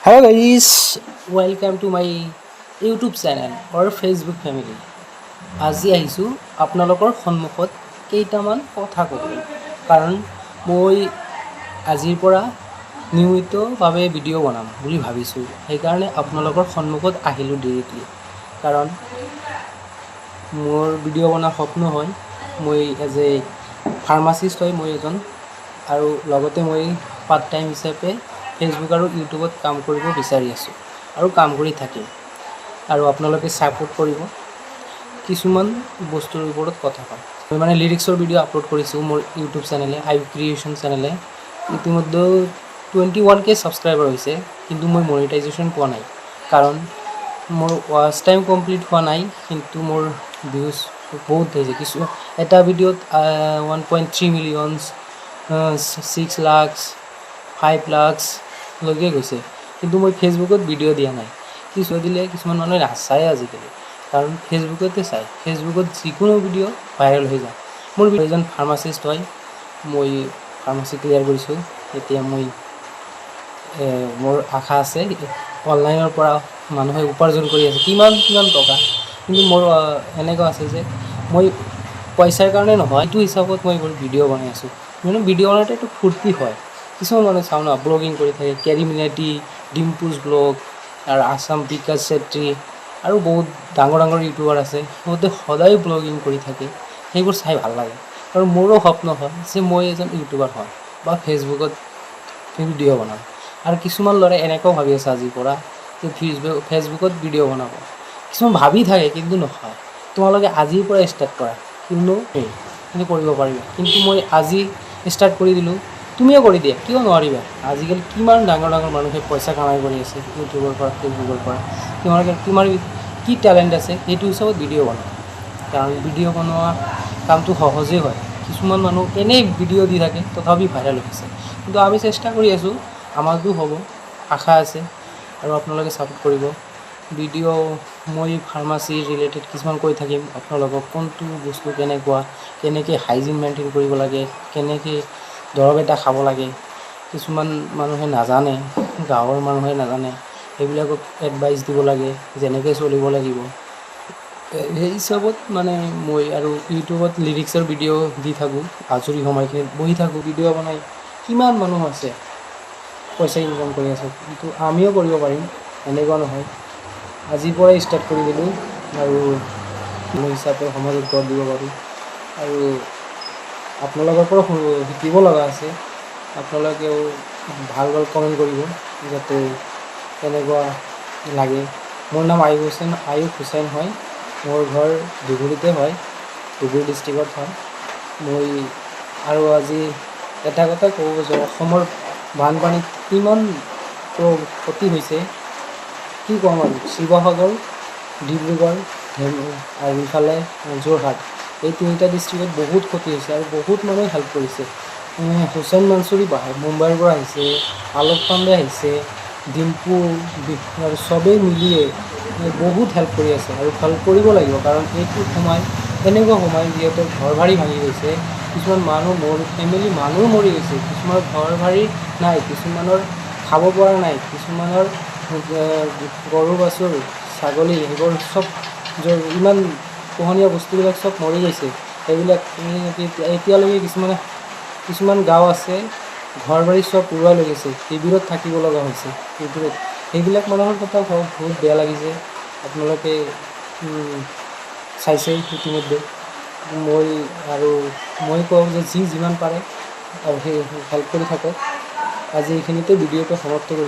Hello guys, welcome to my YouTube channel or Facebook family. আজি আহিছোঁ আপোনালোকৰ সন্মুখত কেইটামান কথা ক'বলৈ কাৰণ মই আজিৰ পৰা নিয়মিতভাৱে ভিডিঅ' বনাম বুলি ভাবিছোঁ সেইকাৰণে আপোনালোকৰ সন্মুখত আহিলোঁ ডিৰেক্টলি কাৰণ মোৰ ভিডিঅ' বনাৰ সপোন হয় মই এজ এ ফাৰ্মাচিষ্ট হয় মই এজন আৰু লগতে মই পাৰ্ট টাইম হিচাপে ফেচবুক আৰু ইউটিউবত কাম কৰিব বিচাৰি আছোঁ আৰু কাম কৰি থাকিম আৰু আপোনালোকে ছাপোৰ্ট কৰিব কিছুমান বস্তুৰ ওপৰত কথা ক'ম মই মানে লিৰিক্সৰ ভিডিঅ' আপলোড কৰিছোঁ মোৰ ইউটিউব চেনেলে আয়ুব ক্ৰিয়েশ্যন চেনেলে ইতিমধ্যে 21K ছাবস্ক্ৰাইবাৰ হৈছে কিন্তু মই মনিটাইজেশ্যন পোৱা নাই কাৰণ মোৰ ৱাচ টাইম কমপ্লিট হোৱা নাই কিন্তু মোৰ ভিউজ বহুত হৈছে কিছু এটা ভিডিঅ'ত 1.3 মিলিয়নছ 6 লাখ 5 লাখ লৈকে গৈছে কিন্তু মই ফেচবুকত ভিডিঅ' দিয়া নাই কিছু দিলে কিছুমান মানুহে নাচায় আজিকালি কাৰণ ফেচবুকতে চায় ফেচবুকত যিকোনো ভিডিঅ' ভাইৰেল হৈ যায় মোৰ এজন ফাৰ্মাচিষ্ট হয় মই ফাৰ্মাচী ক্লিয়াৰ কৰিছোঁ এতিয়া মই মোৰ আশা আছে অনলাইনৰ পৰা মানুহে উপাৰ্জন কৰি আছে কিমান টকা কিন্তু মোৰ এনেকুৱা আছে যে মই পইচাৰ কাৰণে নহয় এইটো হিচাপত মই এইবোৰ ভিডিঅ' বনাই আছোঁ কিন্তু ভিডিঅ' বনাওঁতে এইটো ফূৰ্তি হয় কিছুমান মানুহে চাওঁ ন ব্লগিং কৰি থাকে কেৰিমিনাটি ডিম্পুজ ব্লগ আৰু আছাম বিকাশ চেত্ৰী আৰু বহুত ডাঙৰ ইউটিউবাৰ আছে সিহঁতে সদায় ব্লগিং কৰি থাকে সেইবোৰ চাই ভাল লাগে আৰু মোৰো সপোন হয় যে মই এজন ইউটিউবাৰ হয় বা ফেচবুকত ভিডিঅ' বনাম আৰু কিছুমান ল'ৰাই এনেকুৱাও ভাবি আছে আজিৰ পৰা যে ফেচবুকত ভিডিঅ' বনাব কিছুমান ভাবি থাকে কিন্তু নহয় তোমালোকে আজিৰ পৰা ষ্টাৰ্ট কৰা কিন্তু কৰিব পাৰিবা কিন্তু মই আজি ষ্টাৰ্ট কৰি দিলোঁ তুমিও কৰি দিয়া কিয় নোৱাৰিবা আজিকালি কিমান ডাঙৰ মানুহে পইচা কামাই কৰি আছে ইউটিউবৰ পৰা ফেচবুকৰ পৰা তোমালোকে তোমাৰ কি টেলেণ্ট আছে সেইটো হিচাপত ভিডিঅ' বনোৱা কাৰণ ভিডিঅ' বনোৱা কামটো সহজেই হয় কিছুমান মানুহ এনেই ভিডিঅ' দি থাকে তথাপি ভাইৰেল হৈছে কিন্তু আমি চেষ্টা কৰি আছোঁ আমাৰতো হ'ব আশা আছে আৰু আপোনালোকে ছাপোৰ্ট কৰিব ভিডিঅ' মই ফাৰ্মাচী ৰিলেটেড কিছুমান কৈ থাকিম আপোনালোকক কোনটো বস্তু কেনেকৈ হাইজিন মেইনটেইন কৰিব লাগে কেনেকৈ দৰৱ এটা খাব লাগে কিছুমান মানুহে নাজানে গাঁৱৰ মানুহে নাজানে সেইবিলাকক এডভাইচ দিব লাগে যেনেকৈ চলিব লাগিব সেই হিচাপত মানে মই আৰু ইউটিউবত লিৰিক্সৰ ভিডিঅ' দি থাকোঁ আজৰি সময়খিনিত বহি থাকোঁ ভিডিঅ' বনাই কিমান মানুহ আছে পইচা ইনকাম কৰি আছে কিন্তু আমিও কৰিব পাৰিম এনেকুৱা নহয় আজিৰ পৰাই ষ্টাৰ্ট কৰি দিলোঁ আৰু মানুহ হিচাপে সমাজত গঢ় দিব পাৰোঁ আৰু আপোনালোকৰ পৰা শিকিব লগা আছে আপোনালোকেও ভাল কমেণ্ট কৰিব যাতে কেনেকুৱা লাগে মোৰ নাম আয়ুব হুছেইন হয় মোৰ ঘৰ ধুবুৰীতে হয় ধুবুৰী ডিষ্ট্ৰিক্টত হয় মই আৰু আজি এটা কথা ক'ব যে অসমৰ বানপানীত কিমান ক্ষতি হৈছে কি ক'ম আৰু শিৱসাগৰ ডিব্ৰুগড় আৰু ইফালে যোৰহাট এই তিনিটা ডিষ্ট্ৰিক্টত বহুত ক্ষতি হৈছে আৰু বহুত মানুহে হেল্প কৰিছে হুছেইন মানচুৰী মুম্বাইৰ পৰা আহিছে আলোক পাণ্ডে আহিছে ডিম্পু আৰু চবেই মিলিয়ে বহুত হেল্প কৰি আছে আৰু হেল্প কৰিব লাগিব কাৰণ এইটো সময় এনেকুৱা সময় যিহেতু ঘৰ বাৰী ভাঙি গৈছে কিছুমান মানুহ ফেমিলি মানুহ মৰি গৈছে কিছুমানৰ ঘৰ বাৰী নাই কিছুমানৰ খাব পৰা নাই কিছুমানৰ গৰু বাছুৰ ছাগলী এইবোৰ চব ইমান পোহনীয়া বস্তুবিলাক চব মৰি গৈছে সেইবিলাক এতিয়ালৈকে কিছুমান গাঁও আছে ঘৰ বাৰী চব উৰুৱাই লৈ গৈছে শিবিৰত থাকিব লগা হৈছে শিবিৰত সেইবিলাক মানুহৰ কথা বহুত বেয়া লাগিছে আপোনালোকে চাইছে ইতিমধ্যে মই কওঁ যে যিমান পাৰে আৰু সেই হেল্প কৰি থাকক আজি এইখিনিতে ভিডিঅ'টো সমাপ্ত কৰিছোঁ